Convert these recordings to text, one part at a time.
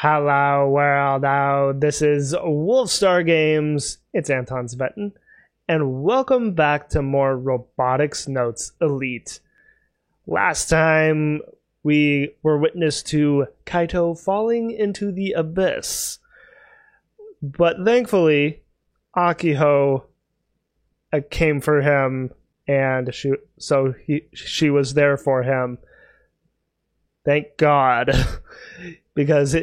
Hello world out, this is Wolfstar Games, it's Anton Svetin, and welcome back to more Robotics Notes Elite. Last time we were witness to Kaito falling into the abyss, but thankfully Akiho came for him and she was there for him. Thank God. Because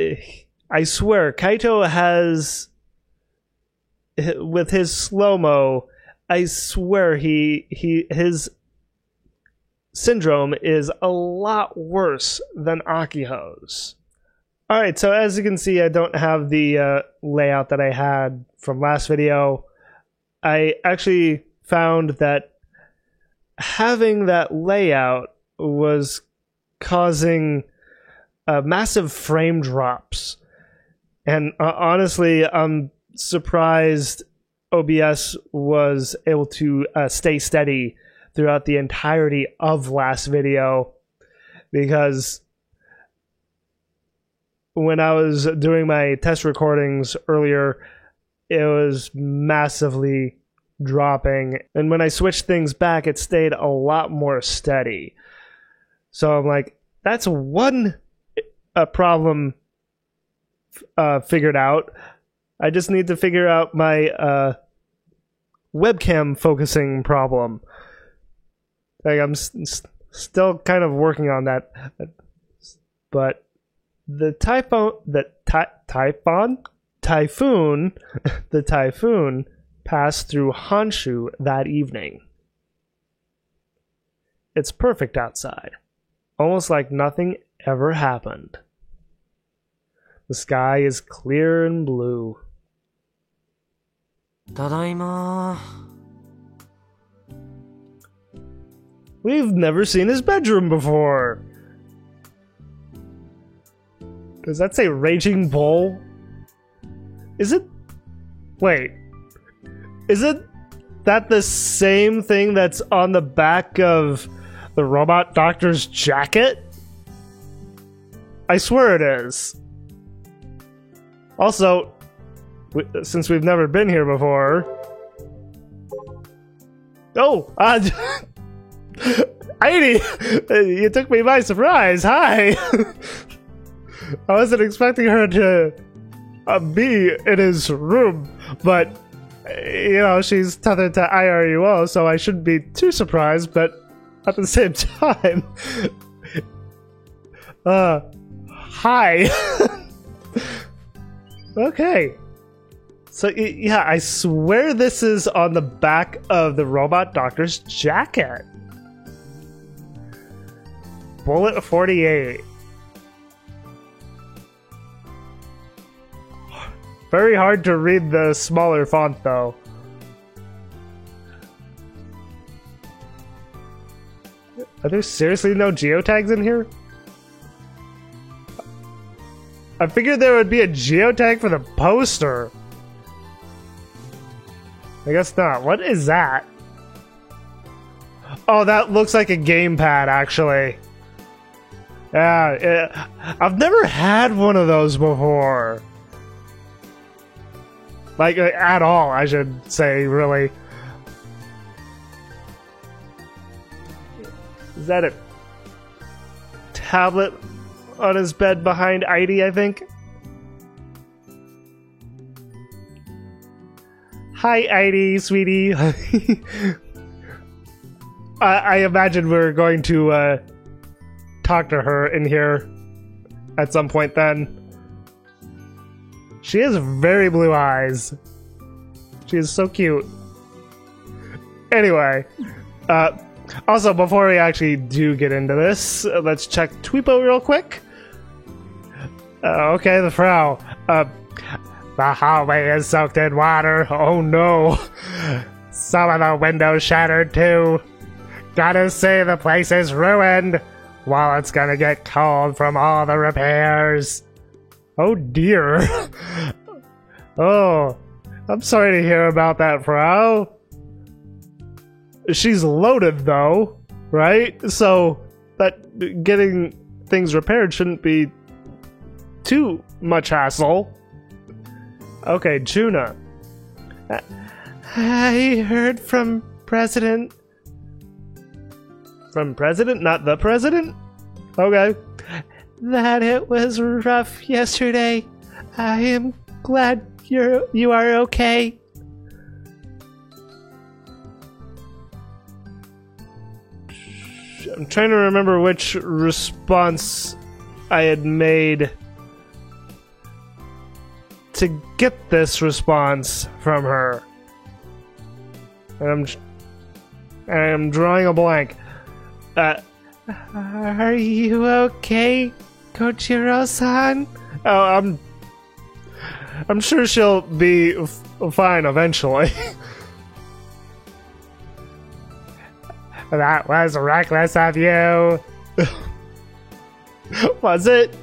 I swear, Kaito has, with his slow-mo, I swear his syndrome is a lot worse than Akiho's. Alright, so as you can see, I don't have the layout that I had from last video. I actually found that having that layout was causing massive frame drops, and honestly I'm surprised OBS was able to stay steady throughout the entirety of last video, because when I was doing my test recordings earlier it was massively dropping, and when I switched things back it stayed a lot more steady. So I'm like, that's one problem figured out. I just need to figure out my webcam focusing problem. Like, I'm still kind of working on that, but the typhoon passed through Honshu that evening. It's perfect outside, almost like nothing ever happened. The sky is clear and blue. Tadaima. We've never seen his bedroom before. Does that say Raging Bull? Is it? Wait. Isn't that the same thing that's on the back of the robot doctor's jacket? I swear it is. Also, since we've never been here before... Oh! Heidi! You took me by surprise! Hi! I wasn't expecting her to be in his room, but, you know, she's tethered to IRUO, so I shouldn't be too surprised, but at the same time... Hi! Okay. So, yeah, I swear this is on the back of the robot doctor's jacket. Bullet 48. Very hard to read the smaller font, though. Are there seriously no geotags in here? I figured there would be a geotag for the poster. I guess not. What is that? Oh, that looks like a gamepad, actually. Yeah, I've never had one of those before. Like, at all, I should say, really. Is that a tablet on his bed behind Heidi, I think? Hi, Heidi, sweetie. I imagine we're going to talk to her in here at some point then. She has very blue eyes. She is so cute. Anyway, also, before we actually do get into this, let's check Tweepo real quick. Okay, the Frau. The hallway is soaked in water. Oh no. Some of the windows shattered too. Gotta say the place is ruined. Well, it's gonna get cold from all the repairs. Oh dear. Oh, I'm sorry to hear about that, Frau. She's loaded though, right? So that getting things repaired shouldn't be too much hassle. Okay, Juna. I heard from President. From President? Not the President? Okay. That it was rough yesterday. I am glad you are okay. I'm trying to remember which response I had made to get this response from her. And I'm drawing a blank. Are you okay, Kojiro-san? Oh, I'm sure she'll be fine eventually. That was reckless of you. Was it?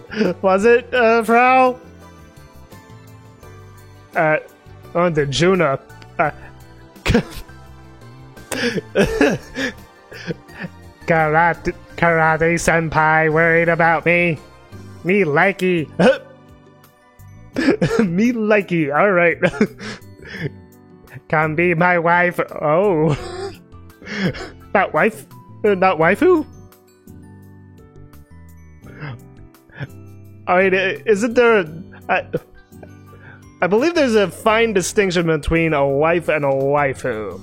Was it, Frau? On to Juna. Karate senpai worried about me. Me likey. Me likey. Alright. Come be my wife. Oh. Not wife? Not waifu? I mean, isn't there I believe there's a fine distinction between a wife and a waifu.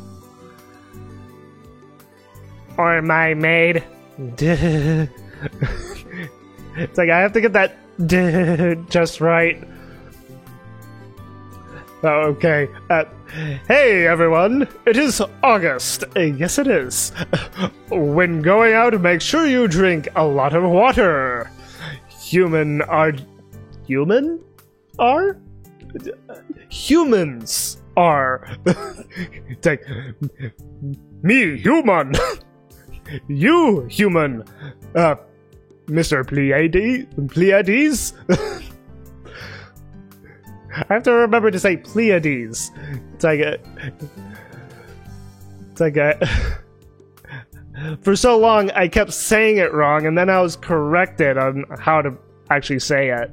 Or my maid. It's like I have to get that just right. Okay. Hey everyone, it is August. Yes it is. When going out, make sure you drink a lot of water. Humans are... It's like... Me, human. You, human. Mr. Pleiades? I have to remember to say Pleiades. It's like for so long I kept saying it wrong, and then I was corrected on how to actually say it.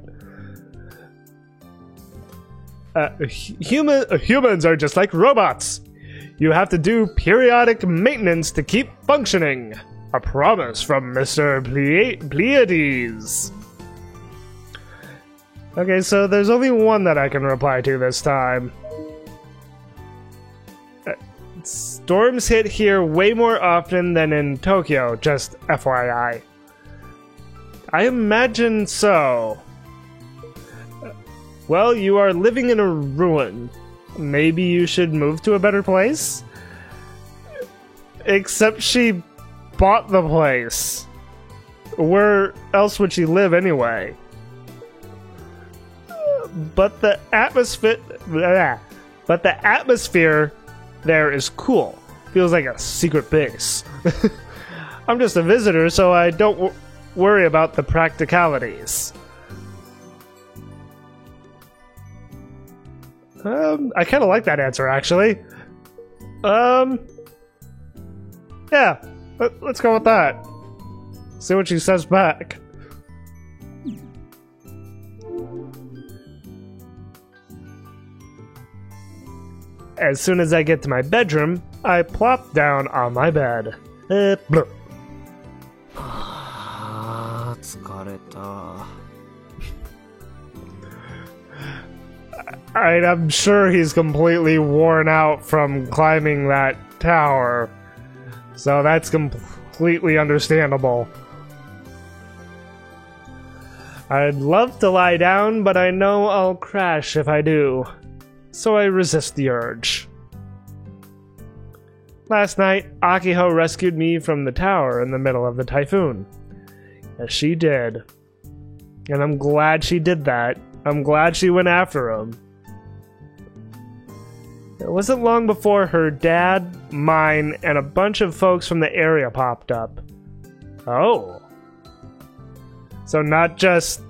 Humans are just like robots. You have to do periodic maintenance to keep functioning. A promise from Mr. Pleiades. Okay, so there's only one that I can reply to this time. Storms hit here way more often than in Tokyo, just FYI. I imagine so. Well, you are living in a ruin. Maybe you should move to a better place? Except she bought the place. Where else would she live anyway? But the atmosphere there is cool. Feels like a secret base. I'm just a visitor, so I don't worry about the practicalities. I kind of like that answer, actually. Yeah, let's go with that. See what she says back. As soon as I get to my bedroom, I plop down on my bed. I'm sure he's completely worn out from climbing that tower. So that's completely understandable. I'd love to lie down, but I know I'll crash if I do. So I resist the urge. Last night, Akiho rescued me from the tower in the middle of the typhoon. Yes, she did. And I'm glad she did that. I'm glad she went after him. It wasn't long before her dad, mine, and a bunch of folks from the area popped up. Oh. So not just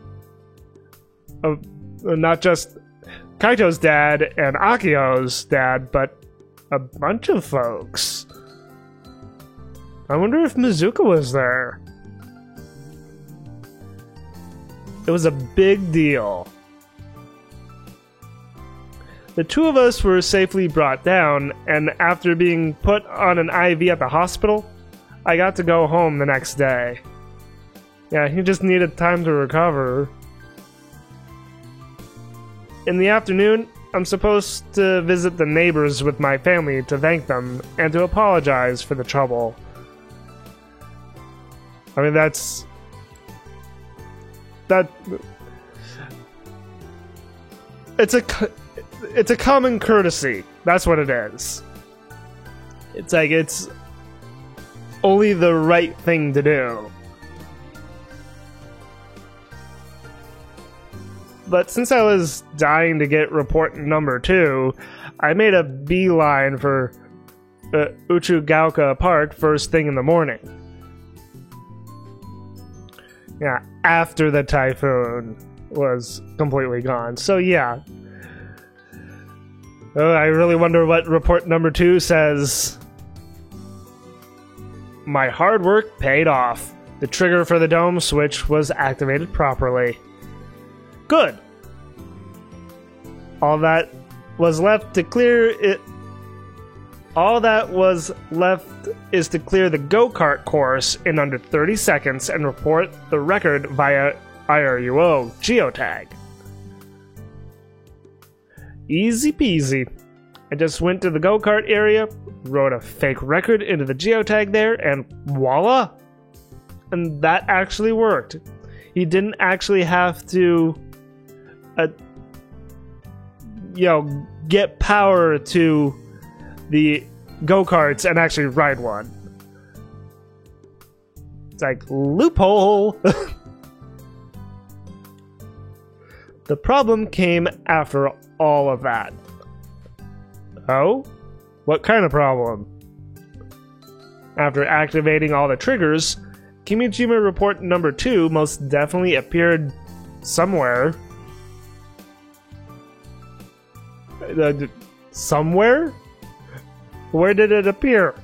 Kaito's dad and Akiho's dad, but a bunch of folks. I wonder if Mizuka was there. It was a big deal. The two of us were safely brought down, and after being put on an IV at the hospital, I got to go home the next day. Yeah, he just needed time to recover. In the afternoon, I'm supposed to visit the neighbors with my family to thank them and to apologize for the trouble. I mean, that... It's a common courtesy. That's what it is. It's like, it's only the right thing to do. But since I was dying to get report number 2, I made a beeline for Uchugaoka Park first thing in the morning. Yeah, after the typhoon was completely gone. So yeah. I really wonder what report number 2 says. My hard work paid off. The trigger for the dome switch was activated properly. Good. All that was left is to clear the go-kart course in under 30 seconds and report the record via IRUO geotag. Easy peasy. I just went to the go-kart area, wrote a fake record into the geotag there, and voila! And that actually worked. He didn't actually have to get power to the go-karts and actually ride one. It's like, loophole! The problem came after all of that. Oh? What kind of problem? After activating all the triggers, Kimijima report number 2 most definitely appeared somewhere. Somewhere? Where did it appear?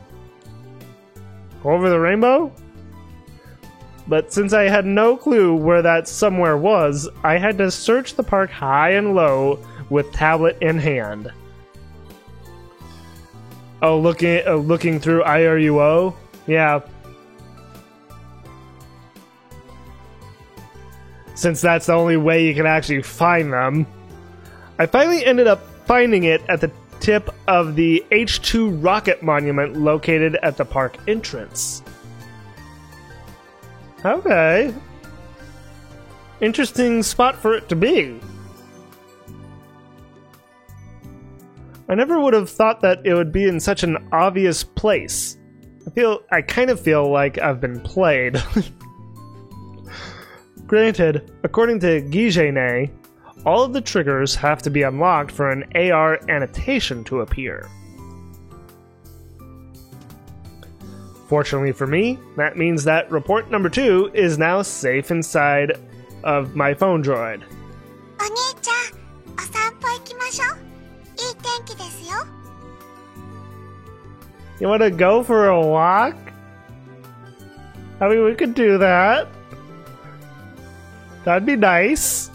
Over the rainbow? But since I had no clue where that somewhere was, I had to search the park high and low with tablet in hand. Oh, looking through IRUO? Yeah. Since that's the only way you can actually find them. I finally ended up finding it at the tip of the H2 rocket monument located at the park entrance. Okay. Interesting spot for it to be. I never would have thought that it would be in such an obvious place. I kind of feel like I've been played. Granted, according to Gijene, all of the triggers have to be unlocked for an AR annotation to appear. Fortunately for me, that means that report number 2 is now safe inside of my phone droid. You want to go for a walk? I mean, we could do that. That'd be nice.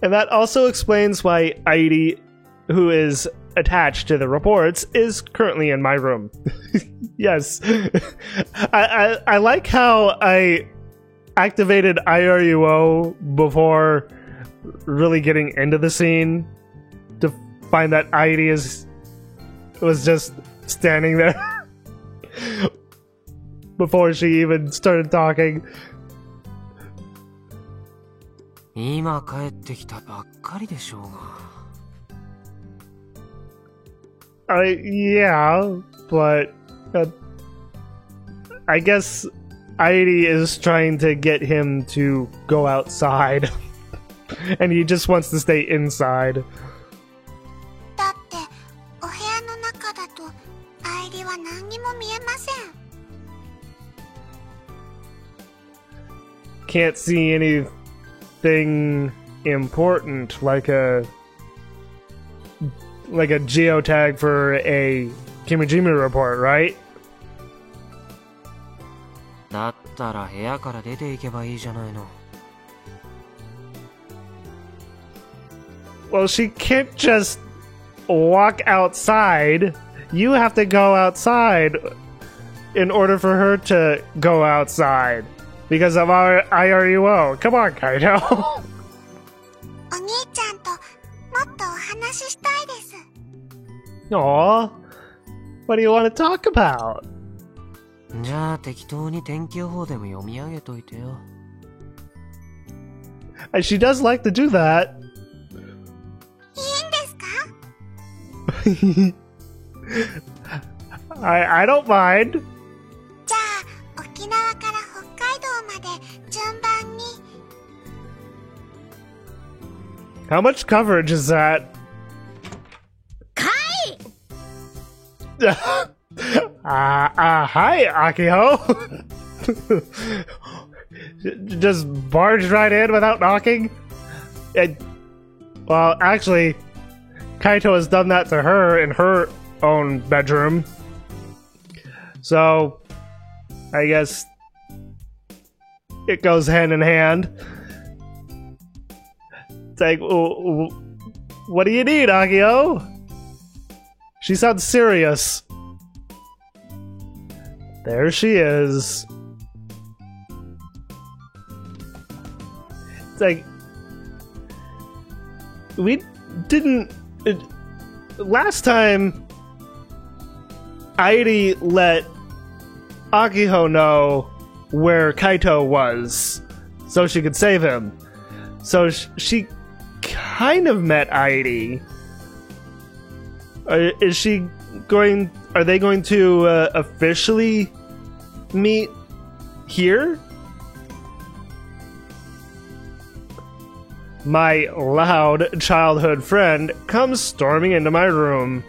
And that also explains why Airi, who is attached to the reports, is currently in my room. Yes. I like how I activated IRUO before really getting into the scene to find that Airi was just standing there before she even started talking. Yeah, but I guess Airi is trying to get him to go outside and he just wants to stay inside. Can't see anything important like a geotag for a Kimijima report, right? だったら部屋から出て行けばいいじゃないの。Well, she can't just walk outside. You have to go outside in order for her to go outside because of our IRUO. Come on, Kaito. お兄ちゃんともっとお話ししたいです。Aw, what do you want to talk about? じゃあ適当に天気予報でも読み上げといてよ。And she does like to do that. いいんですか？ I don't mind. じゃあ沖縄から北海道まで順番に。How much coverage is that? かいHi, Akiho. Just barge right in without knocking? Well, actually, Kaito has done that to her in her own bedroom. So, I guess it goes hand in hand. It's like, what do you need, Akio? She sounds serious. There she is. It's like, we didn't... last time, Airi let Akiho know where Kaito was so she could save him. So she kind of met Airi. Is she going... Are they going to officially meet here? My loud childhood friend comes storming into my room.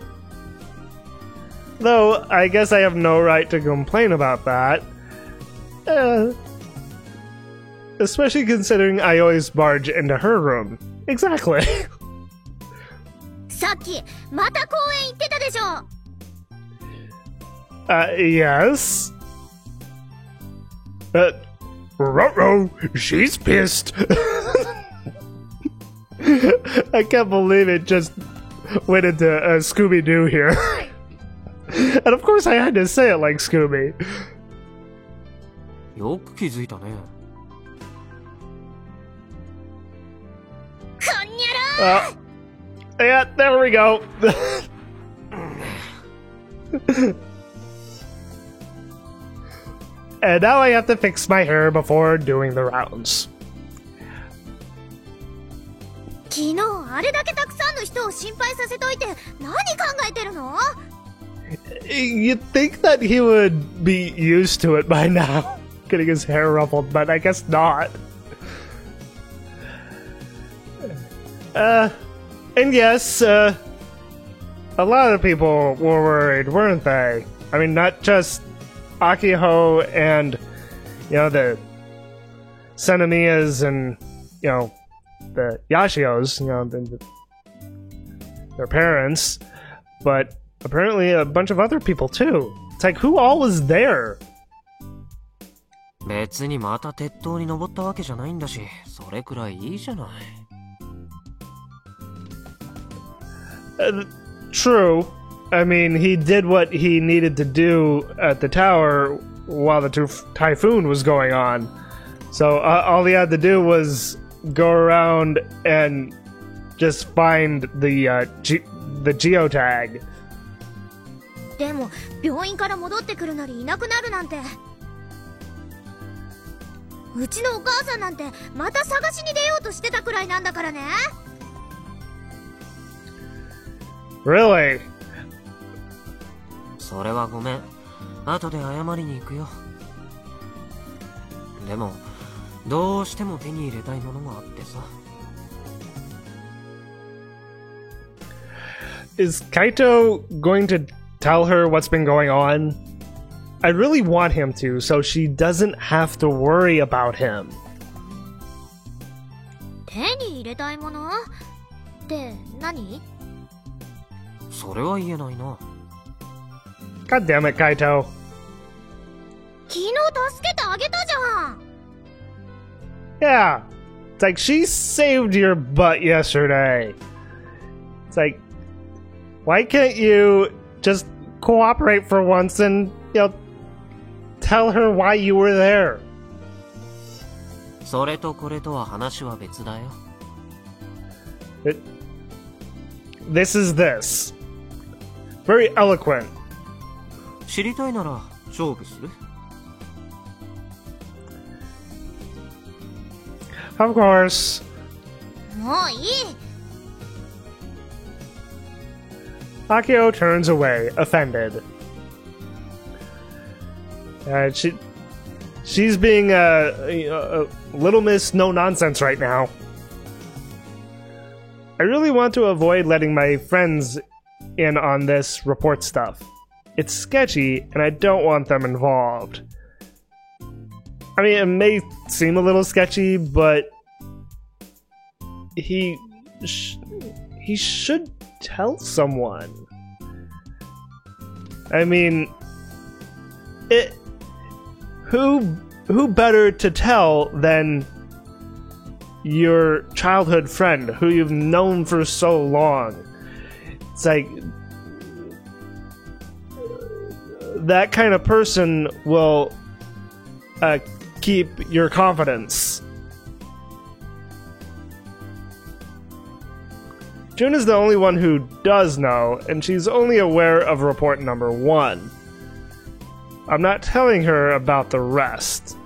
Though, I guess I have no right to complain about that. Especially considering I always barge into her room. Exactly. さっきまた公園行ってたでしょ。Yes. Ruh-roh, she's pissed. I can't believe it just went into Scooby-Doo here. And of course I had to say it like Scooby. よく気づいたね。こんにゃろ。Yeah, there we go. And now I have to fix my hair before doing the rounds. 昨日あれだけたくさんの人を心配させといて何考えてるの？ You'd think that he would be used to it by now, getting his hair ruffled, but I guess not. And yes, a lot of people were worried, weren't they? I mean, not just Akiho and, you know, the Senomiyas and, you know, the Yashios, you know, their parents, but apparently a bunch of other people too. It's like, who all was there? 別にまた鉄塔に登ったわけじゃないんだし、それくらいいいじゃない。True. I mean, he did what he needed to do at the tower while the typhoon was going on. So all he had to do was go around and just find the geotag. でも病院から戻ってくるなりいなくなるなんて。うちのお母さんなんてまた探しに出ようとしてたくらいなんだからね。Really? それはごめん。後で謝りに行くよ。でも、どうしても手に入れたいものがあってさ。Is Kaito going to tell her what's been going on? I really want him to, so she doesn't have to worry about him. 手に入れたいものって何？それは言えないな。God damn it, Kaito. 昨日助けてあげたじゃん。 Yeah. It's like she saved your butt yesterday. It's like, why can't you just cooperate for once and, tell her why you were there? それとこれとは話は別だよ。This is this. Very eloquent. 知りたいなら勝負する？ Of course. もういい。 Akio turns away, offended. She's being a little miss no nonsense right now. I really want to avoid letting my friends in on this report stuff. It's sketchy, and I don't want them involved. I mean, it may seem a little sketchy, but he should tell someone. I mean, who better to tell than your childhood friend who you've known for so long? It's like that kind of person will keep your confidence. June is the only one who does know, and she's only aware of report number 1. I'm not telling her about the rest.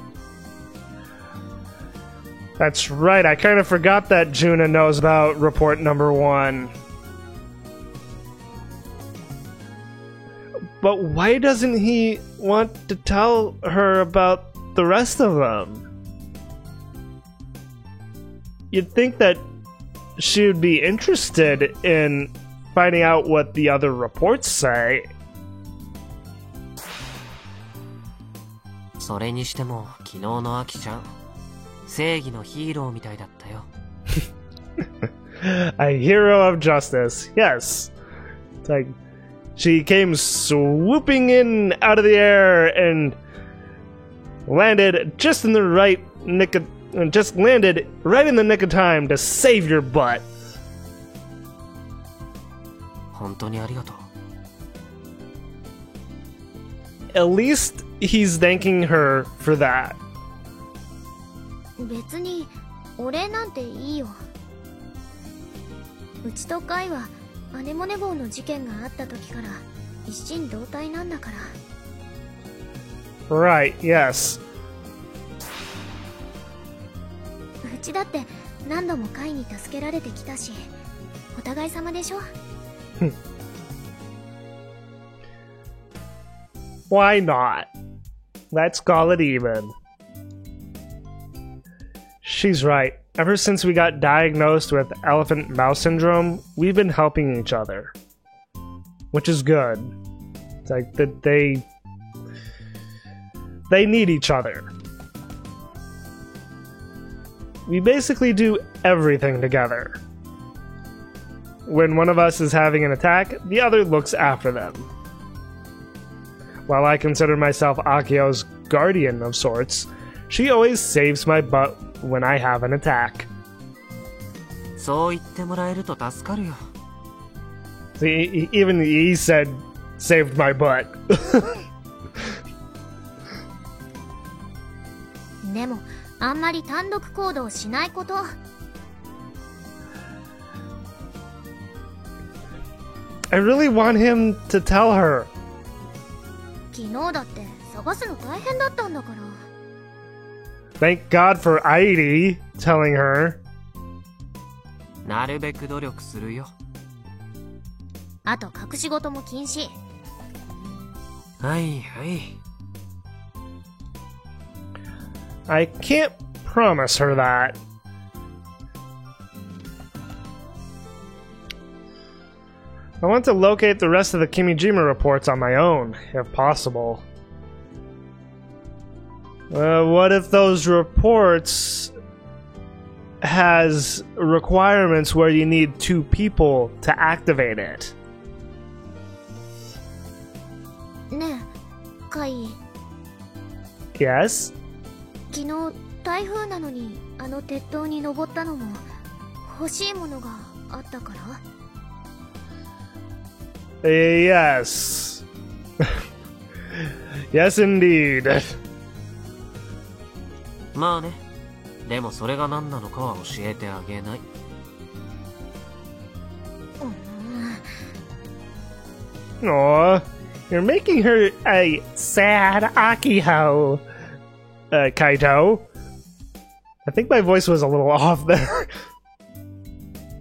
That's right, I kind of forgot that Juna knows about report number 1. But why doesn't he want to tell her about the rest of them? You'd think that she would be interested in finding out what the other reports say. それにしても昨日のアキちゃん、正義のヒーローみたいだったよ。A hero of justice, yes. It's like she came swooping in out of the air and landed just in the right nick of, just landed right in the nick of time to save your butt. 本当にありがとう。 At least he's thanking her for that. 別にお礼なんていいよ。うちとカイはアネモネ号の事件があった時から一心同体なんだから。 Right, yes. うちだって何度もカイに助けられてきたし、お互い様でしょ。Why not? Let's call it even. She's right. Ever since we got diagnosed with elephant mouse syndrome, we've been helping each other. Which is good. It's like that they need each other. We basically do everything together. When one of us is having an attack, the other looks after them. While I consider myself Akio's guardian of sorts, she always saves my butt when I have an attack. そう言ってもらえると助かるよ。 See, even he said, saved my butt. でもあんまり単独行動しないこと。 I really want him to tell her. 昨日だって探すの大変だったんだから。 Thank God for Airi telling her. なるべく努力するよ。あと隠し事も禁止。はいはい。 I can't promise her that. I want to locate the rest of the Kimijima reports on my own, if possible. What if those reports has requirements where you need 2 people to activate it? ねえカイ、Yes? 昨日台風なのにあの鉄塔に登ったのも欲しいものがあったから？ Yes. Yes, indeed. まあね。でもそれが何なのかは教えてあげない。Aw, you're making her a sad Akiho, Kaito. I think my voice was a little off there.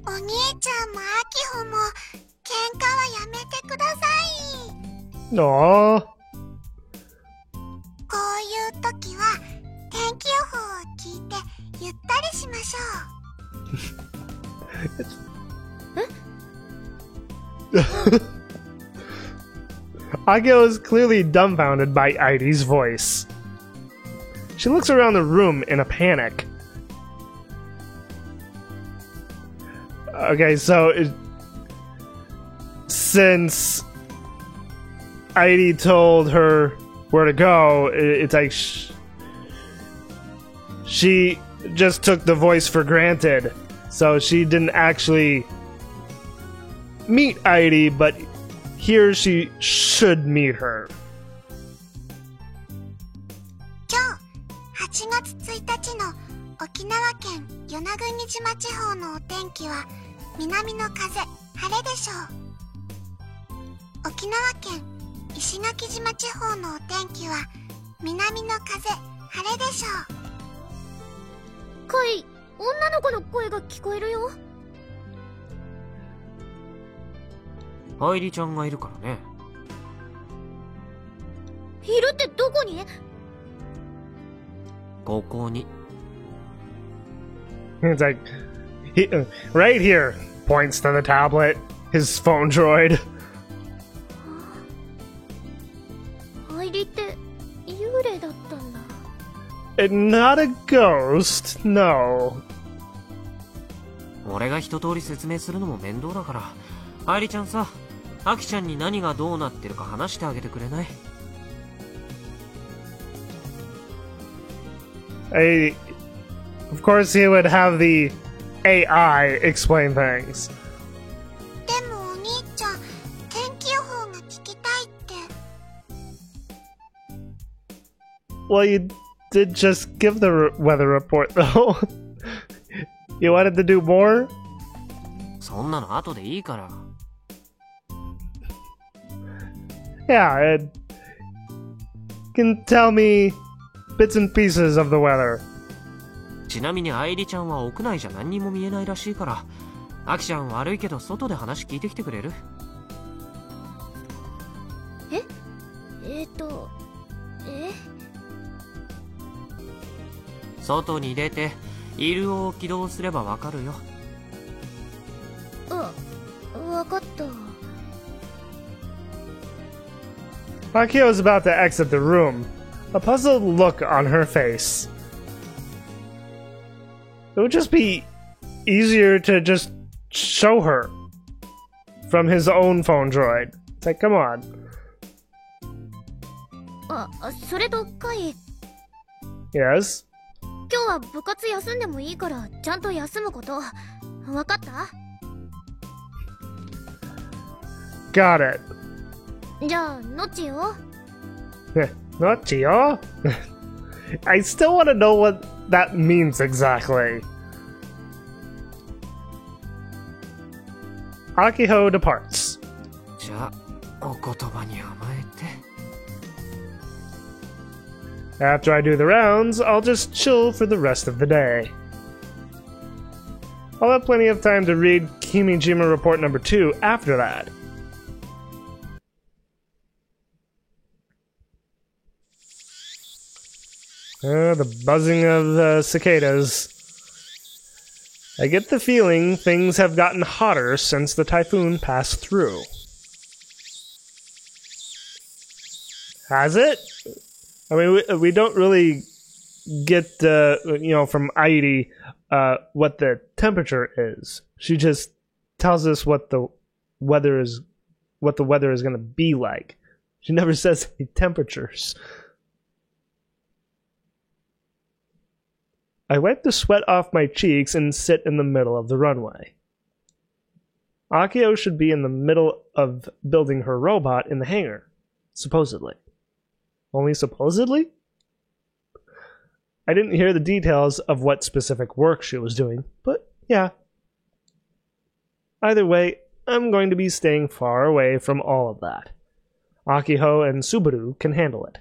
お兄ちゃんもアキホも喧嘩はやめてください。 Aw. こういう時は天気予報を聞いてゆったりしましょう。Akio is clearly dumbfounded by Aidi's voice. She looks around the room in a panic. Okay, so since Aidi told her where to go, it's like she just took the voice for granted. So she didn't actually meet Aidi, but here she should meet her. 今日8月1日の沖縄県与那国島地方のお天気は南の風、晴れでしょう。沖縄県石垣島地方のお天気は南の風、晴れでしょう。カイ、女の子の声が聞こえるよ。愛梨ちゃんがいるからね。いるってどこに？ここに。It's like, right here, points to the tablet, his phone droid. 愛梨って幽霊だったんだ。Not a ghost, no. 俺が一通り説明するのも面倒だから、愛梨ちゃんさ、アキちゃんに何がどうなってるか話してあげてくれない？ Of course he would have the AI explain things. でもお兄ちゃん、天気予報が聞きたいって。Well, you did just give the weather report, though. You wanted to do more? そんなの後でいいから。Yeah, it can tell me bits and pieces of the weather. ちなみに愛梨ちゃんは屋内じゃ何にも見えないらしいから、アキちゃん悪いけど外で話聞いてきてくれる？外に出てイルを起動すればわかるよ。わかった。Akio is about to exit the room, a puzzled look on her face. It would just be easier to just show her from his own phone droid. It's like, come on. それとカイ、 Yes? 今日は部活休んでもいいからちゃんと休むこと。わかった？ Got it. じゃあ、ノッチよ。Not Chio. I still want to know what that means exactly. Akiho departs. じゃあ、お言葉に甘えて。After I do the rounds, I'll just chill for the rest of the day. I'll have plenty of time to read Kimijima Report number 2 after that. The buzzing of cicadas. I get the feeling things have gotten hotter since the typhoon passed through. Has it? I mean, we don't really get, from Aidi, what the temperature is. She just tells us what the weather is going to be like. She never says any temperatures. I wipe the sweat off my cheeks and sit in the middle of the runway. Akio should be in the middle of building her robot in the hangar, supposedly. Only supposedly? I didn't hear the details of what specific work she was doing, but yeah. Either way, I'm going to be staying far away from all of that. Akiho and Subaru can handle it.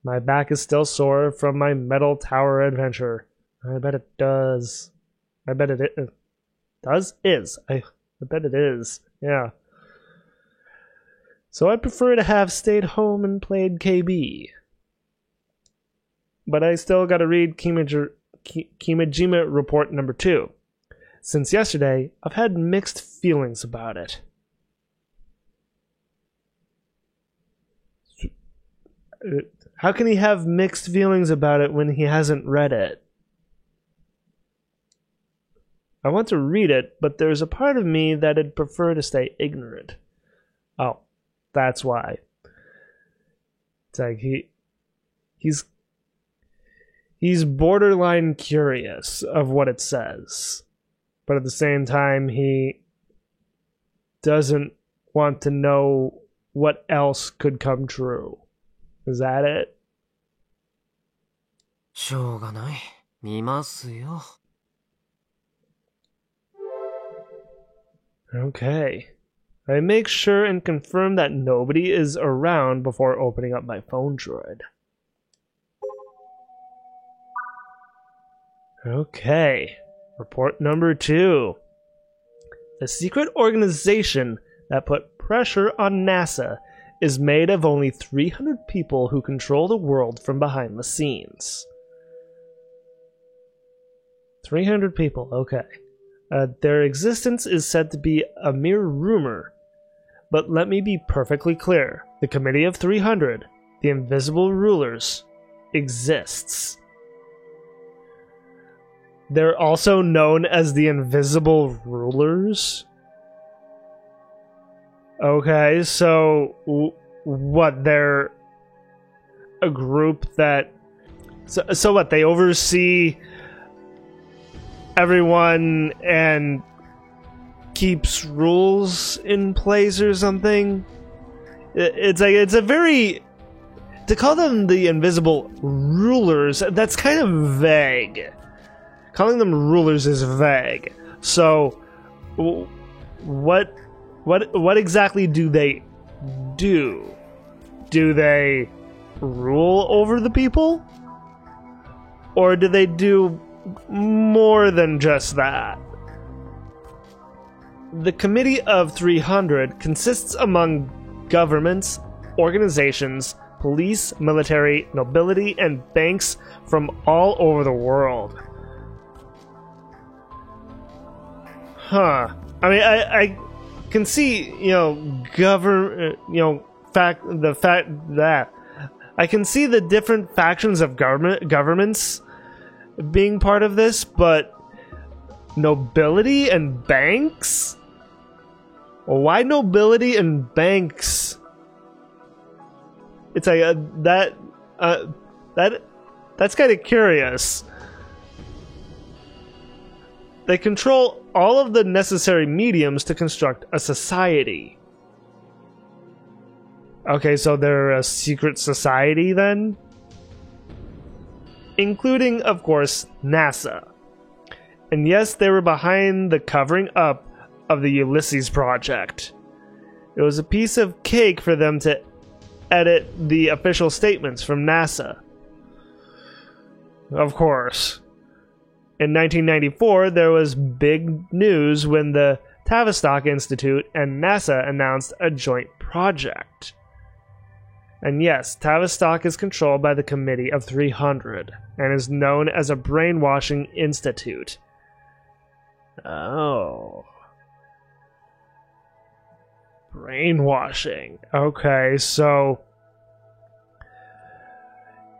My back is still sore from my metal tower adventure. I bet it does. I bet it does? Is. I bet it is. Yeah. So I prefer to have stayed home and played KB. But I still gotta read Kimijima Report number 2. Since yesterday, I've had mixed feelings about it. How can he have mixed feelings about it when he hasn't read it? I want to read it, but there's a part of me that'd prefer to stay ignorant. Oh, that's why. It's like he's borderline curious of what it says, but at the same time he doesn't want to know what else could come true. Is that it? しょうがない。見ますよ。Okay. I make sure and confirm that nobody is around before opening up my phone droid. Okay. Report number 2. The secret organization that put pressure on NASA is made of only 300 people who control the world from behind the scenes. 300 people, okay. Their existence is said to be a mere rumor. But let me be perfectly clear. The Committee of 300, the Invisible Rulers, exists. They're also known as the Invisible Rulers? Okay, so what, they're a group that... So what, they oversee everyone and keeps rules in place or something? It's a very... To call them the Invisible Rulers, that's kind of vague. Calling them rulers is vague. So, what exactly do they do? Do they rule over the people? Or do they do more than just that? The Committee of 300 consists among governments, organizations, police, military, nobility, and banks from all over the world. Huh. I mean, I can see, I can see the different factions of governments being part of this, but nobility and banks? Why nobility and banks? It's like that's kind of curious. They control all of the necessary mediums to construct a society. Okay, so they're a secret society then? Including, of course, NASA. And yes, they were behind the covering up of the Ulysses project. It was a piece of cake for them to edit the official statements from NASA. Of course. In 1994, there was big news when the Tavistock Institute and NASA announced a joint project. And yes, Tavistock is controlled by the Committee of 300 and is known as a brainwashing institute. Oh. Brainwashing. Okay, so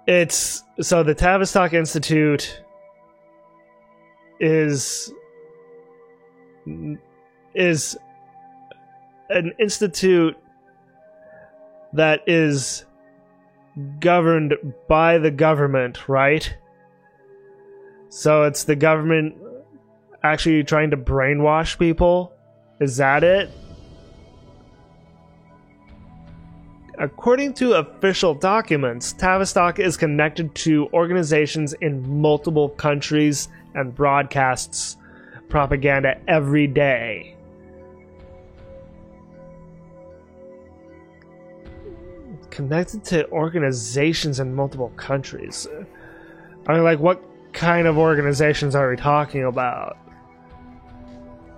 the Tavistock Institute is an institute that is governed by the government, right? So it's the government actually trying to brainwash people? Is that it? According to official documents, Tavistock is connected to organizations in multiple countries and broadcasts propaganda every day. Connected to organizations in multiple countries. I mean, like, what kind of organizations are we talking about?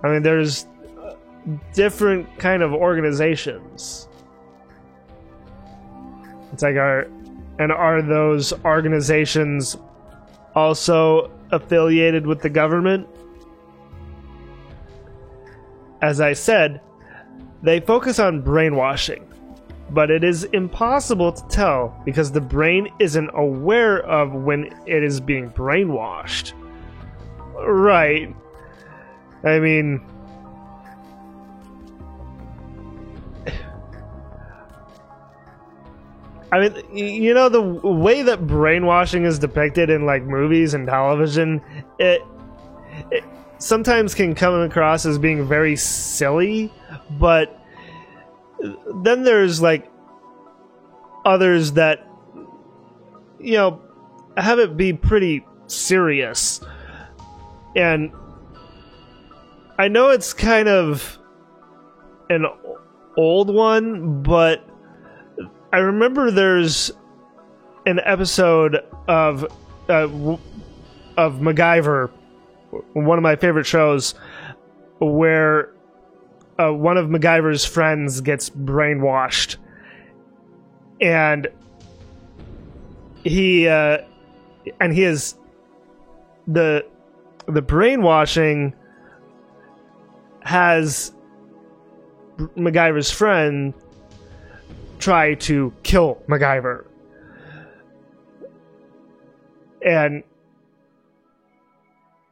I mean, there's different kind of organizations. It's like, are those organizations also affiliated with the government? As I said, they focus on brainwashing, but it is impossible to tell because the brain isn't aware of when it is being brainwashed. Right. I mean, you know, the way that brainwashing is depicted in, like, movies and television, it sometimes can come across as being very silly, but then there's, like, others that, you know, have it be pretty serious. And I know it's kind of an old one, but I remember there's an episode of MacGyver, one of my favorite shows, where one of MacGyver's friends gets brainwashed, and he is the brainwashing has MacGyver's friend try to kill MacGyver. And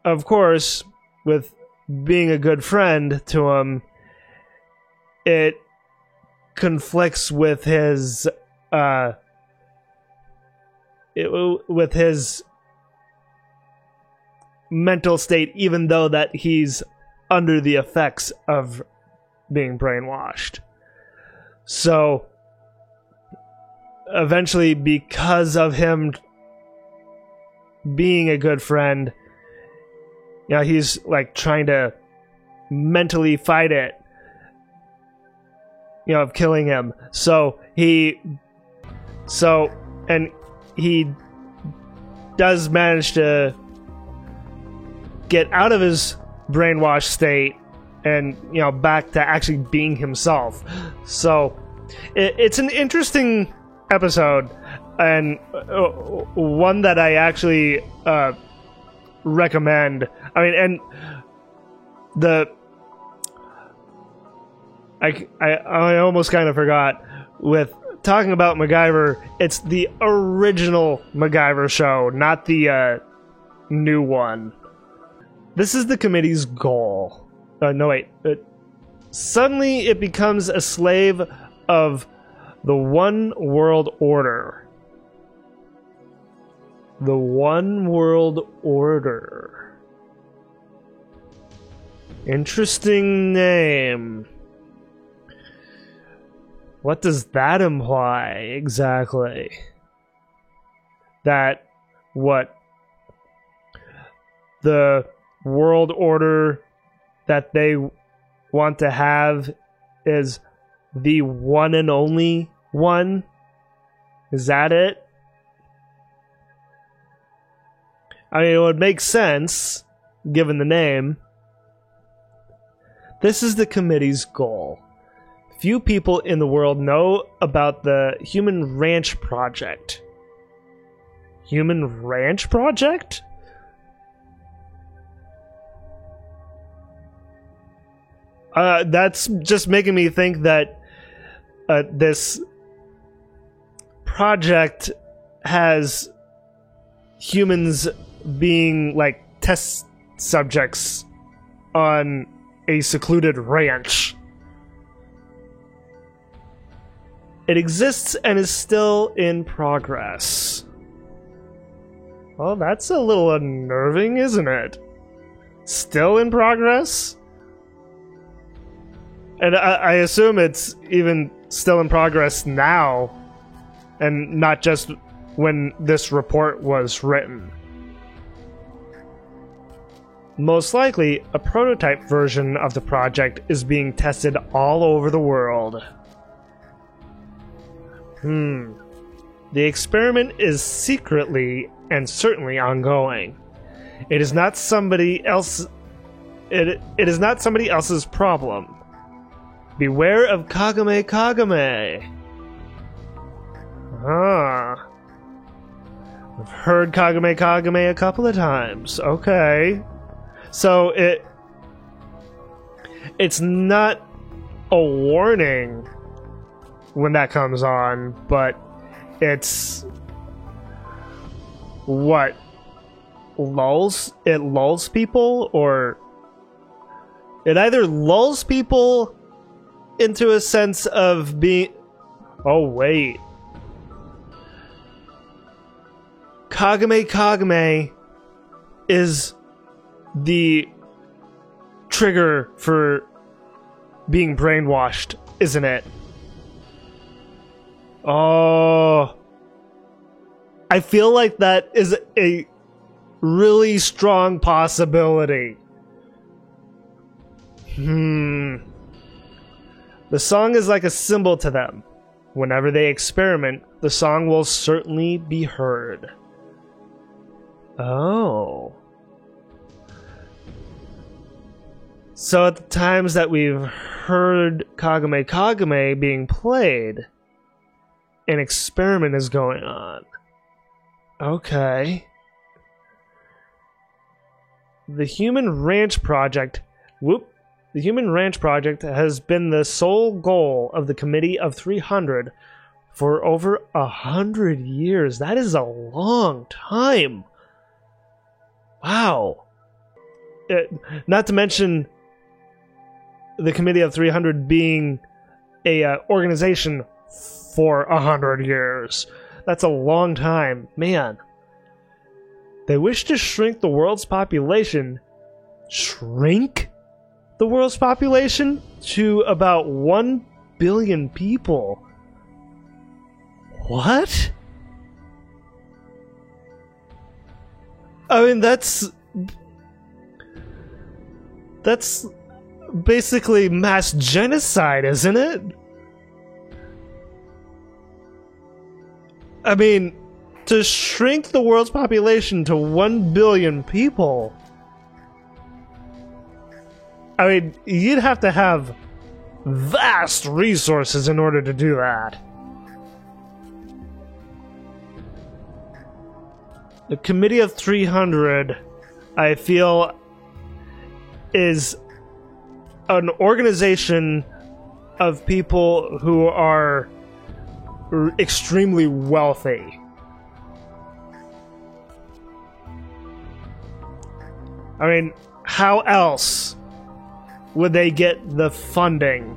of course, with being a good friend to him, it conflicts with his mental state, even though that he's under the effects of being brainwashed. So eventually, because of him being a good friend, you know, he's like trying to mentally fight it, you know, of killing him. And he does manage to get out of his brainwashed state and, you know, back to actually being himself. So it's an interesting episode, and one that I actually recommend. I mean, and I almost kind of forgot, with talking about MacGyver, it's the original MacGyver show, not the new one. This is the committee's goal. Suddenly it becomes a slave of the One World Order. The One World Order. Interesting name. What does that imply exactly? That what? The world order that they want to have is the one and only one? Is that it? I mean, it would make sense, given the name. This is the committee's goal. Few people in the world know about the Human Ranch Project. Human Ranch Project? That's just making me think that this project has humans being like test subjects on a secluded ranch. It exists and is still in progress. Well, that's a little unnerving, isn't it? Still in progress? And I assume it's even still in progress now, and not just when this report was written. Most likely, a prototype version of the project is being tested all over the world. The experiment is secretly and certainly ongoing. It is not somebody else. It is not somebody else's problem. Beware of Kagame Kagame. I've heard Kagame Kagame a couple of times. Okay. So it's not a warning when that comes on, but it's what lulls people, or it either lulls people into a sense of being, oh wait, Kagame Kagame is the trigger for being brainwashed, isn't it? Oh, I feel like that is a really strong possibility. The song is like a symbol to them. Whenever they experiment, the song will certainly be heard. Oh. So at the times that we've heard Kagame Kagame being played, an experiment is going on. Okay. The Human Ranch Project has been the sole goal of the Committee of 300 for over 100 years. That is a long time. Wow. Not to mention the Committee of 300 being a organization for 100 years. That's a long time. Man. They wish to shrink the world's population. Shrink the world's population to about 1 billion people. What? I mean, that's basically mass genocide, isn't it? I mean, to shrink the world's population to 1 billion people, I mean, you'd have to have vast resources in order to do that. The Committee of 300, I feel, is an organization of people who are extremely wealthy. I mean, how else would they get the funding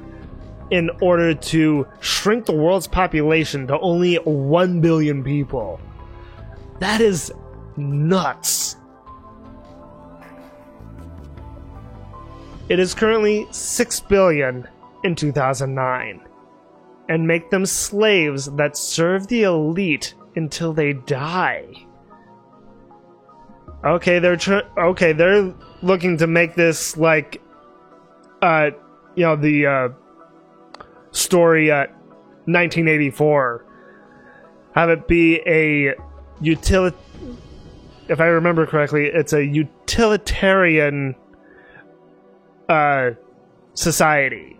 in order to shrink the world's population to only 1 billion people? That is nuts. It is currently 6 billion in 2009, and make them slaves that serve the elite until they die. Okay, they're looking to make this like the story at 1984. Have it be a if I remember correctly, it's a utilitarian society.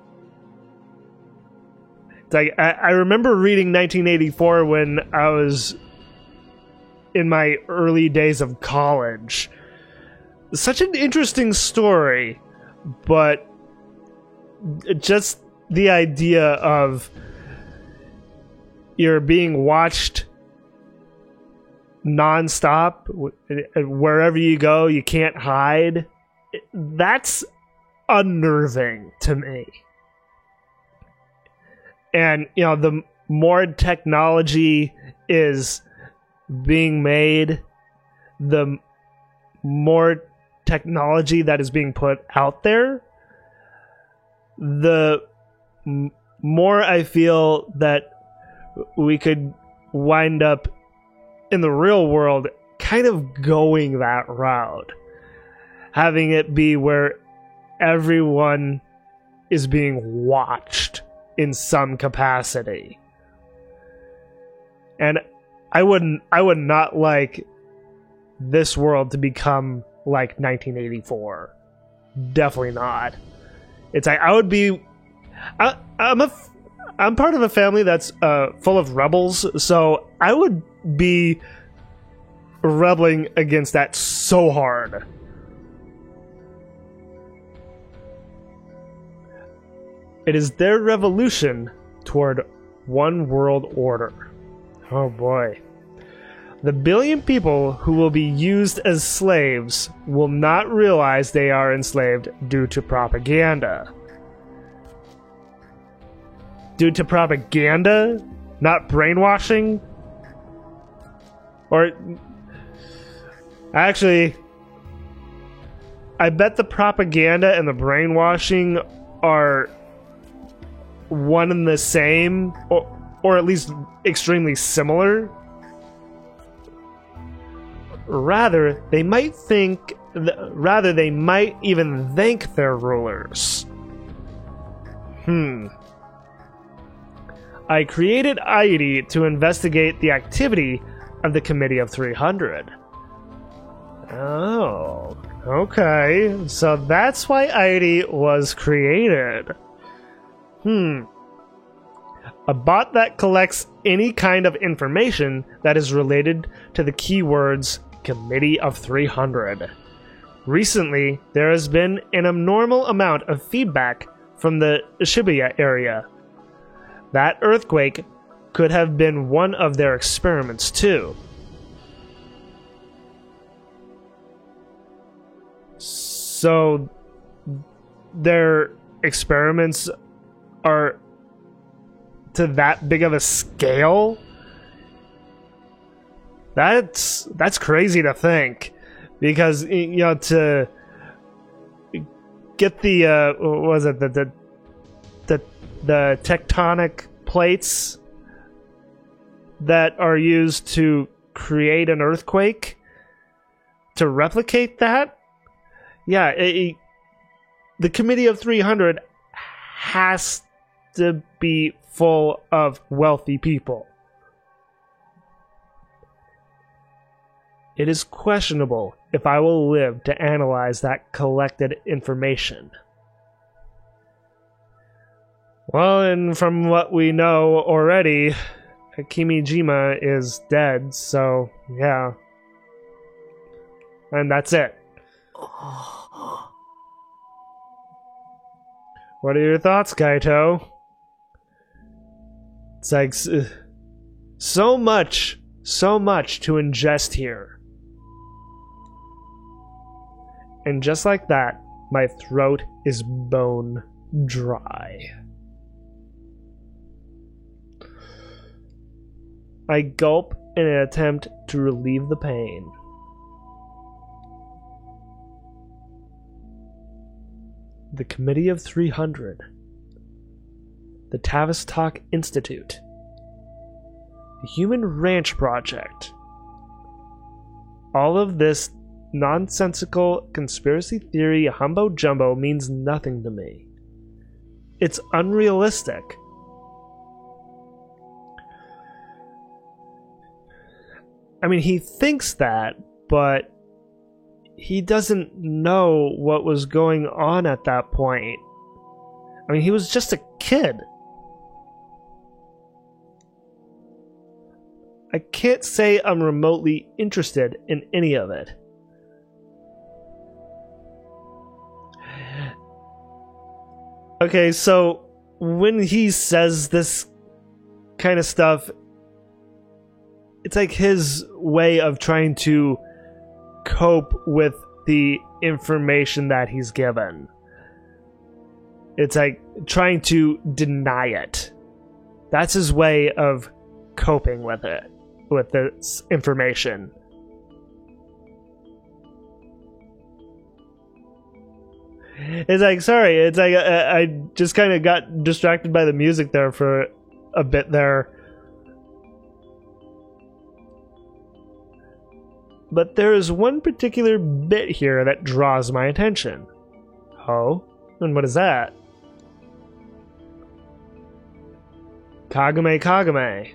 It's like I remember reading 1984 when I was in my early days of college. Such an interesting story, but just the idea of you're being watched non-stop, wherever you go, you can't hide. That's unnerving to me. And, the more technology is being made, the more technology that is being put out there, the more I feel that we could wind up in the real world kind of going that route. Having it be where everyone is being watched in some capacity. And I would not like this world to become like 1984. Definitely not. It's like I would be. I'm part of a family that's full of rebels, so I would be rebelling against that so hard. It is their revolution toward one world order. Oh boy. The billion people who will be used as slaves will not realize they are enslaved due to propaganda. Due to propaganda? Not brainwashing? Or... Actually, I bet the propaganda and the brainwashing are one and the same, or at least extremely similar. Rather, they might even thank their rulers. I created Airi to investigate the activity of the Committee of 300. Oh, okay. So that's why Airi was created. A bot that collects any kind of information that is related to the keywords Committee of 300. Recently, there has been an abnormal amount of feedback from the Shibuya area. That earthquake could have been one of their experiments too. So, their experiments are to that big of a scale? That's crazy to think, because to get the what was it, the tectonic plates that are used to create an earthquake, to replicate that, the Committee of 300 has to be full of wealthy people. It is questionable if I will live to analyze that collected information. Well, and from what we know already, Kimijima is dead, so yeah. And that's it. What are your thoughts, Kaito? It's like so much to ingest here. And just like that, my throat is bone dry. I gulp in an attempt to relieve the pain. The Committee of 300. The Tavistock Institute. The Human Ranch Project. All of this nonsensical conspiracy theory humbo jumbo means nothing to me. It's unrealistic. I mean, he thinks that, but he doesn't know what was going on at that point. I mean, he was just a kid. I can't say I'm remotely interested in any of it. Okay, so when he says this kind of stuff, it's like his way of trying to cope with the information that he's given. It's like trying to deny it. That's his way of coping with it, with this information. It's like, sorry, it's like I just kind of got distracted by the music there for a bit there. But there is one particular bit here that draws my attention. Oh, and what is that? Kagome Kagome.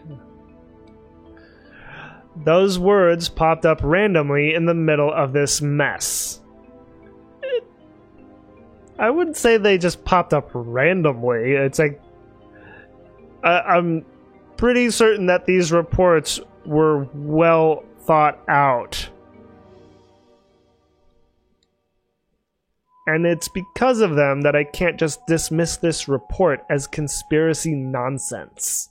Those words popped up randomly in the middle of this mess. I wouldn't say they just popped up randomly. It's like I'm pretty certain that these reports were well thought out. And it's because of them that I can't just dismiss this report as conspiracy nonsense.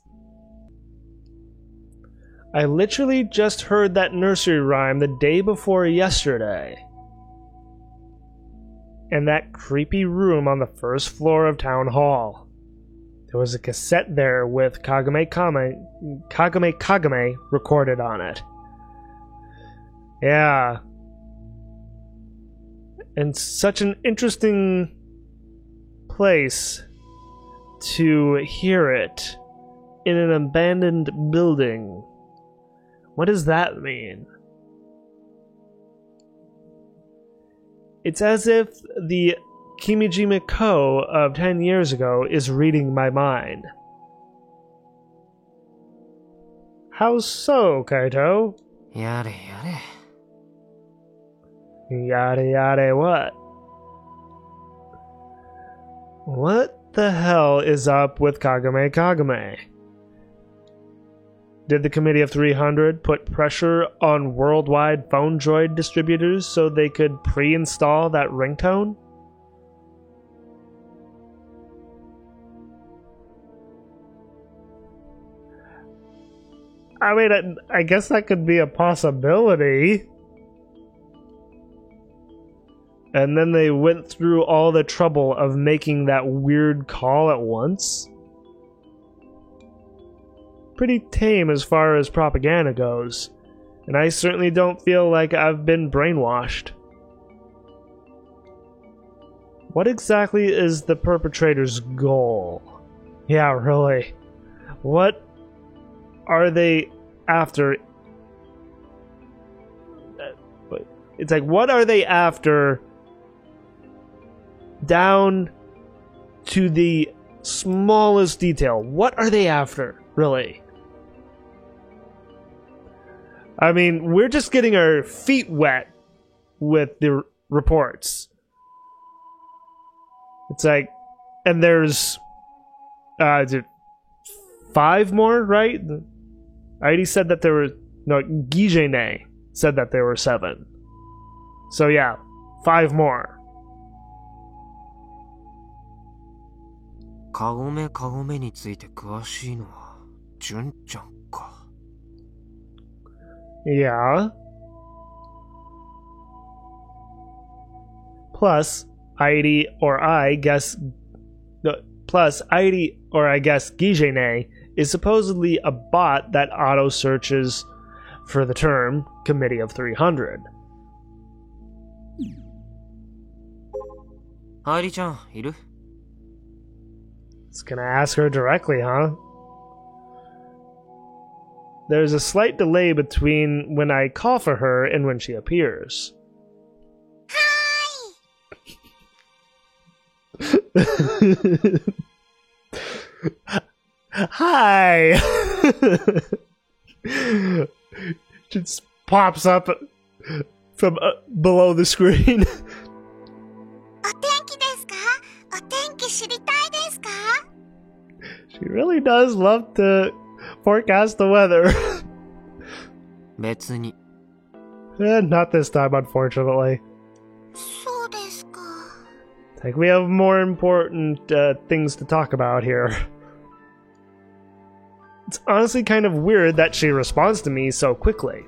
I literally just heard that nursery rhyme the day before yesterday. In that creepy room on the first floor of Town Hall. There was a cassette there with Kagome Kagome recorded on it. Yeah. And such an interesting place to hear it in an abandoned building. What does that mean? It's as if the Kimijima Ko of 10 years ago is reading my mind. How so, Kaito? Yare yare. Yada yada what? What the hell is up with Kagome Kagome? Did the Committee of 300 put pressure on worldwide phone droid distributors so they could pre-install that ringtone? I mean, I guess that could be a possibility. And then they went through all the trouble of making that weird call at once. Pretty tame as far as propaganda goes, and I certainly don't feel like I've been brainwashed. What exactly is the perpetrator's goal? Yeah, really. What are they after? It's like, what are they after? Down to the smallest detail. What are they after, really? I mean, we're just getting our feet wet with the reports. It's like, and there's, is it 5 more, right? I already said that there were, no, Gijene said that there were 7. So yeah, 5 more. Kagome Kagome について詳しいのは純ちゃんか。Yeah. Plus, Airi or I guess Gijene is supposedly a bot that auto searches for the term Committee of 300. 愛梨ちゃん、いる? It's gonna ask her directly, huh? There's a slight delay between when I call for her and when she appears. Hi! Just pops up from below the screen. お天気ですか? お天気知りたいですか? She really does love to forecast the weather. 別に。Not this time, unfortunately. そうですか。 It's like we have more important things to talk about here. It's honestly kind of weird that she responds to me so quickly.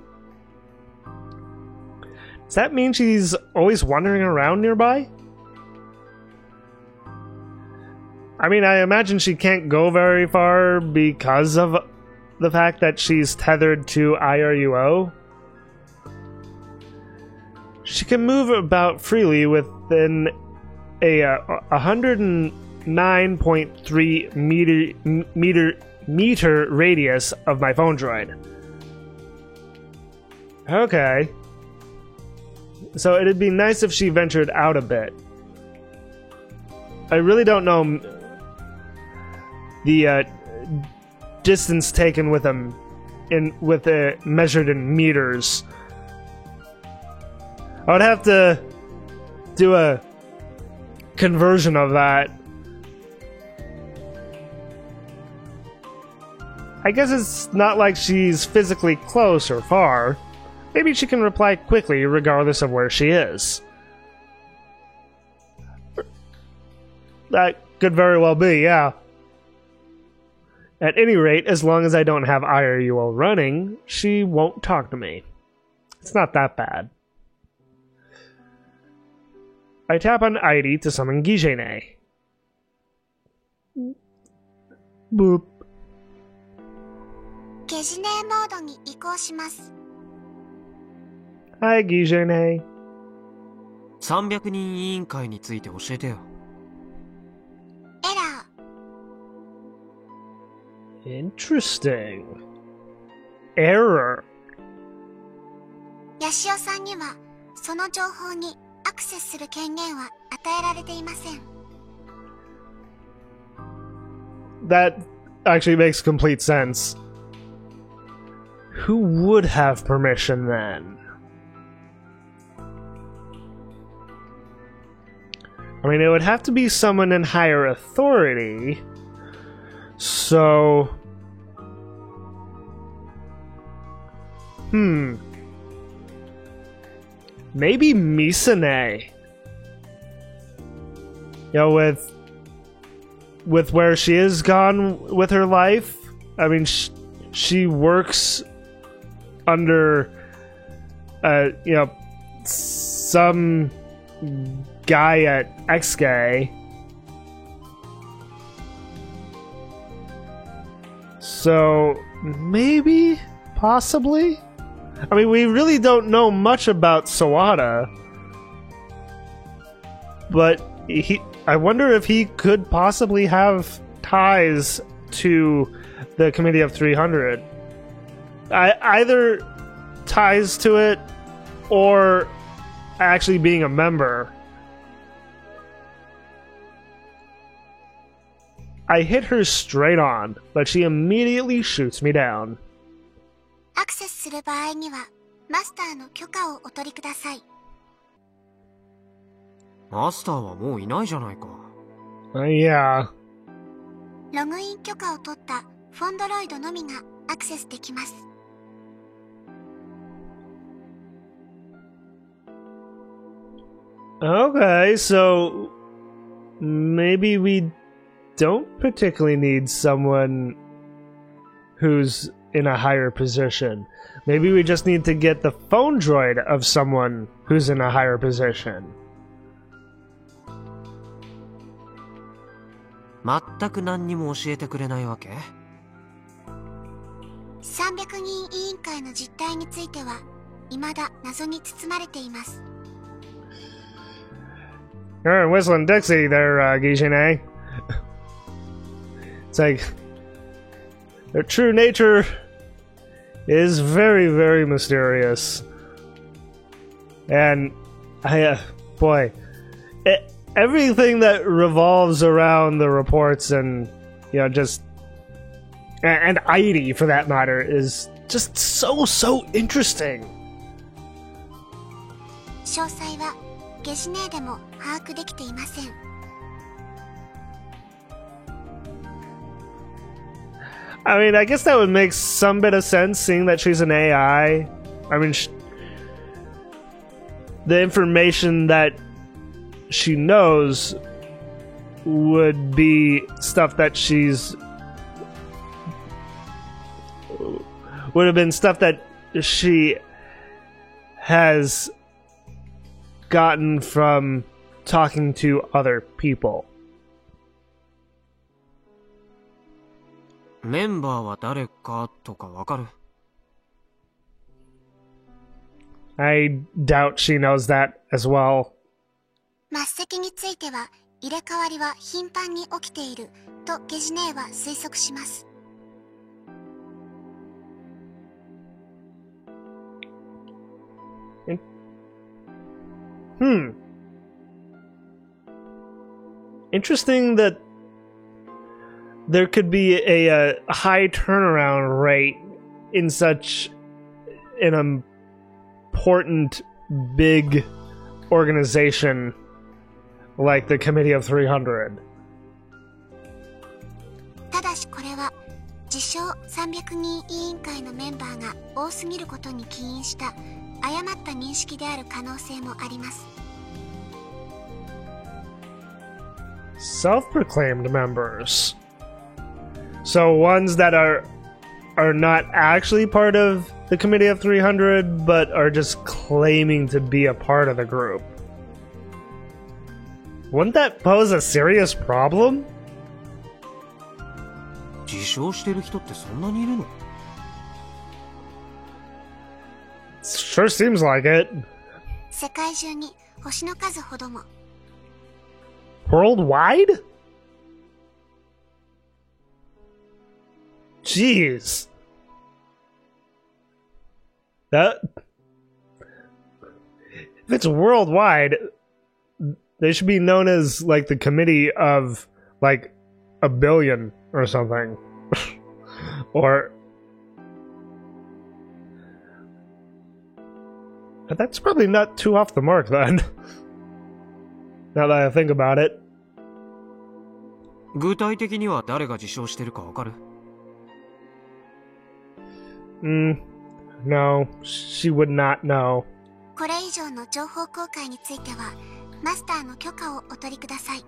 Does that mean she's always wandering around nearby? I mean, I imagine she can't go very far because of the fact that she's tethered to IRUO. She can move about freely within a 109.3 meter radius of my phone droid. Okay. So it'd be nice if she ventured out a bit. I really don't know the distance taken with them measured in meters. I would have to do a conversion of that. I guess it's not like she's physically close or far. Maybe she can reply quickly regardless of where she is. That could very well be, yeah. At any rate, as long as I don't have IRUL running, she won't talk to me. It's not that bad. I tap on ID to summon Gijene. Boop. ゲジネモードに移行します。 Hi, Gijene. 300人委員会について教えてよ。エラー。 Interesting. Error. ヤシオさんにはその情報にアクセスする権限は与えられていません。 That actually makes complete sense. Who would have permission then? I mean, it would have to be someone in higher authority. So... Maybe Misane. You know, with where she is gone with her life, I mean, she works under, you know, some guy at XGay. So, maybe? Possibly? I mean, we really don't know much about Sawada. But I wonder if he could possibly have ties to the Committee of 300. Either ties to it or actually being a member. I hit her straight on, but she immediately shoots me down. アクセスする場合にはマスターの許可をお取りください。マスターはもういないじゃないか。Yeah. ログイン許可を取ったフォンドロイドのみがアクセスできます。 Okay, so maybe we don't particularly need someone who's in a higher position. Maybe we just need to get the phone droid of someone who's in a higher position. 全く何にも教えてくれないわけ？ 300人委員会の実態については未だ謎に包まれています。 You're whistling Dixie there, Gijene. It's like their true nature is very, very mysterious. And boy, everything that revolves around the reports and, you know, just and ID for that matter is just so interesting. 詳細はゲジネーでも把握できていません。 I mean, I guess that would make some bit of sense, seeing that she's an AI. I mean, the information that she knows would be stuff that would have been stuff that she has gotten from talking to other people. メンバーは誰かとかわかる？ I doubt she knows that as well. 末席については入れ替わりは頻繁に起きているとゲジネーは推測します。Interesting that there could be a high turnaround rate in such an important big organization like the Committee of 300. ただしこれは自称300人委員会のメンバーが多すぎることに起因した誤った認識である可能性もあります。Self-proclaimed members. So ones that are not actually part of the Committee of 300, but are just claiming to be a part of the group. Wouldn't that pose a serious problem? 自称してる人ってそんなにいるの？ Sure seems like it. 世界中に星の数ほども。Worldwide? Jeez. That... If it's worldwide, they should be known as, like, the committee of, like, a billion or something. Or... But that's probably not too off the mark, then. Now that I think about it. 具体的には誰が自称してるかわかる？ No, she would not know. これ以上の情報公開については、マスターの許可をお取りください。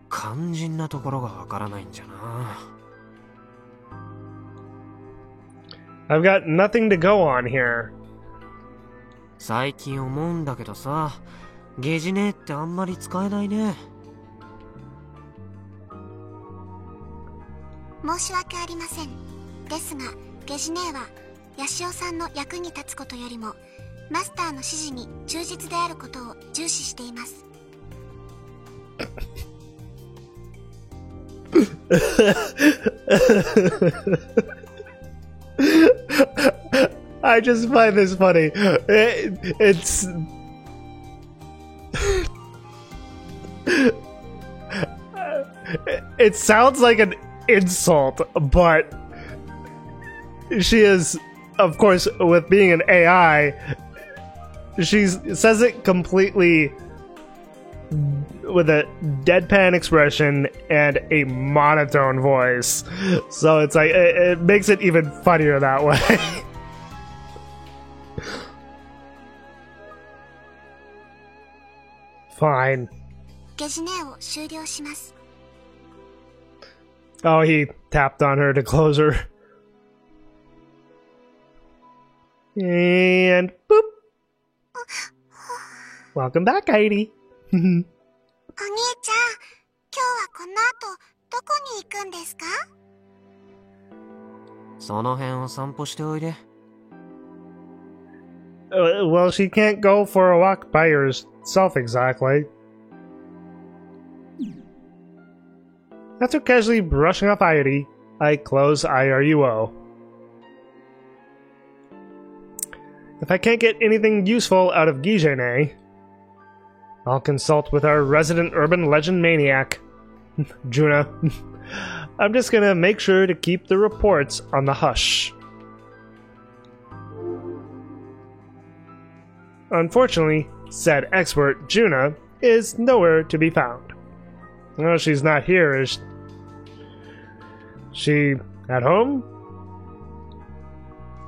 肝心なところがわからないんじゃな。I've got nothing to go on here. 最近思うんだけどさ、ゲジネってあんまり使えないね。申し訳ありません。ですが、ゲジネはヤシオさんの役に立つことよりも、マスターの指示に忠実であることを重視しています。I just find this funny. It's... It sounds like an insult, but she is, of course, with being an AI, she says it completely with a deadpan expression and a monotone voice. So it's like, it makes it even funnier that way. Fine. ゲジネを終了します。Oh, he tapped on her to close her. And boop. Welcome back, Heidi. お兄ちゃん、今日はこの後どこに行くんですか？その辺を散歩しておいで。Well, she can't go for a walk by herself exactly. After casually brushing off Heidi, I close IRUO. If I can't get anything useful out of Gijene, I'll consult with our resident urban legend maniac, Juna. I'm just gonna make sure to keep the reports on the hush. Unfortunately, said expert, Juna, is nowhere to be found. Well, she's not here, is she at home?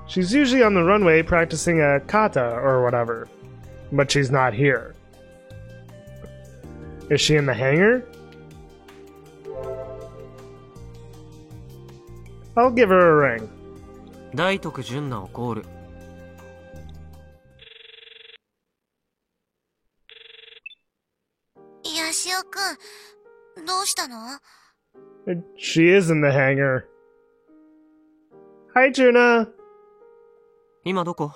She's usually on the runway practicing a kata or whatever, but she's not here. Is she in the hangar? I'll give her a ring. 大徳純奈をコール。ヤシオくん、どうしたの？ She is in the hangar. Hi, Juna. 今どこ？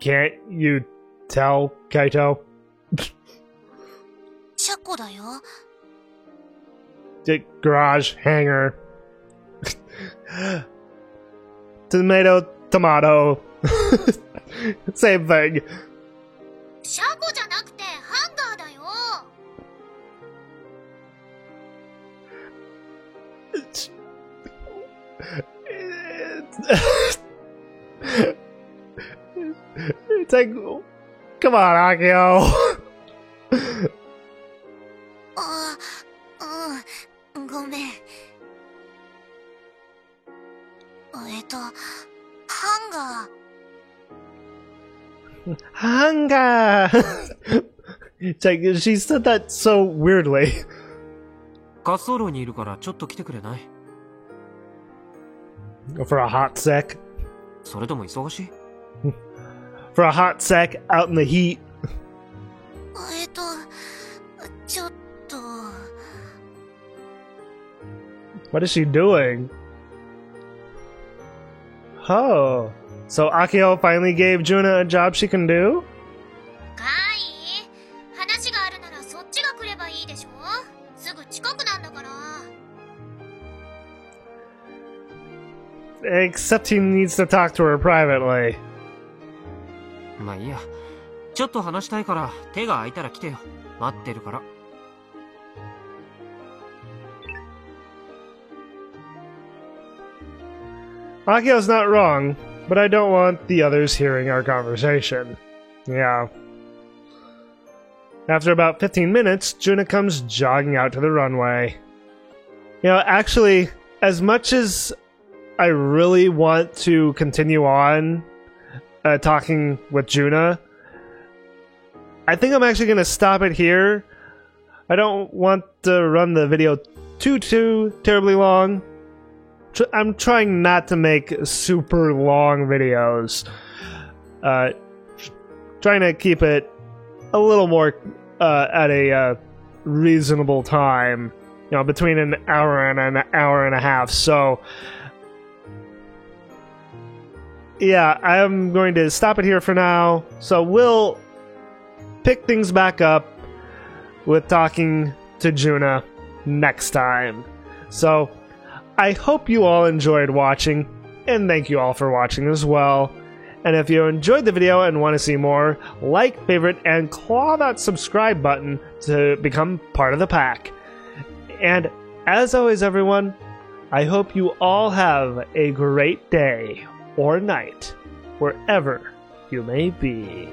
Can't you tell, Kaito? 車庫だよ。 The garage hanger. Tomato, tomato. Same thing. 車庫じゃなくてハンガーだよ。 It's like, come on, Akio. あ、ごめん。ハンガー。 Hunger. It's like, she said that so weirdly. 滑走路にいるからちょっと来てくれない？ For a hot sec. それとも忙しい？ For a hot sec out in the heat. ちょっと。 What is she doing? Oh. So Akio finally gave Juna a job she can do? かい、話があるならそっちが来ればいいでしょ。すぐ近くなんだから。 Except he needs to talk to her privately. まあいいや。ちょっと話したいから手が空いたら来てよ。待ってるから。 Akio's not wrong, but I don't want the others hearing our conversation. Yeah. After about 15 minutes, Juna comes jogging out to the runway. You know, actually, as much as I really want to continue on talking with Juna, I think I'm actually going to stop it here. I don't want to run the video too terribly long. I'm trying not to make super long videos. Trying to keep it a little more at a reasonable time. You know, between an hour and an hour and a half. So, yeah, I'm going to stop it here for now. So we'll pick things back up with talking to Juna next time. So, I hope you all enjoyed watching, and thank you all for watching as well. And if you enjoyed the video and want to see more, like, favorite, and claw that subscribe button to become part of the pack. And as always, everyone, I hope you all have a great day or night, wherever you may be.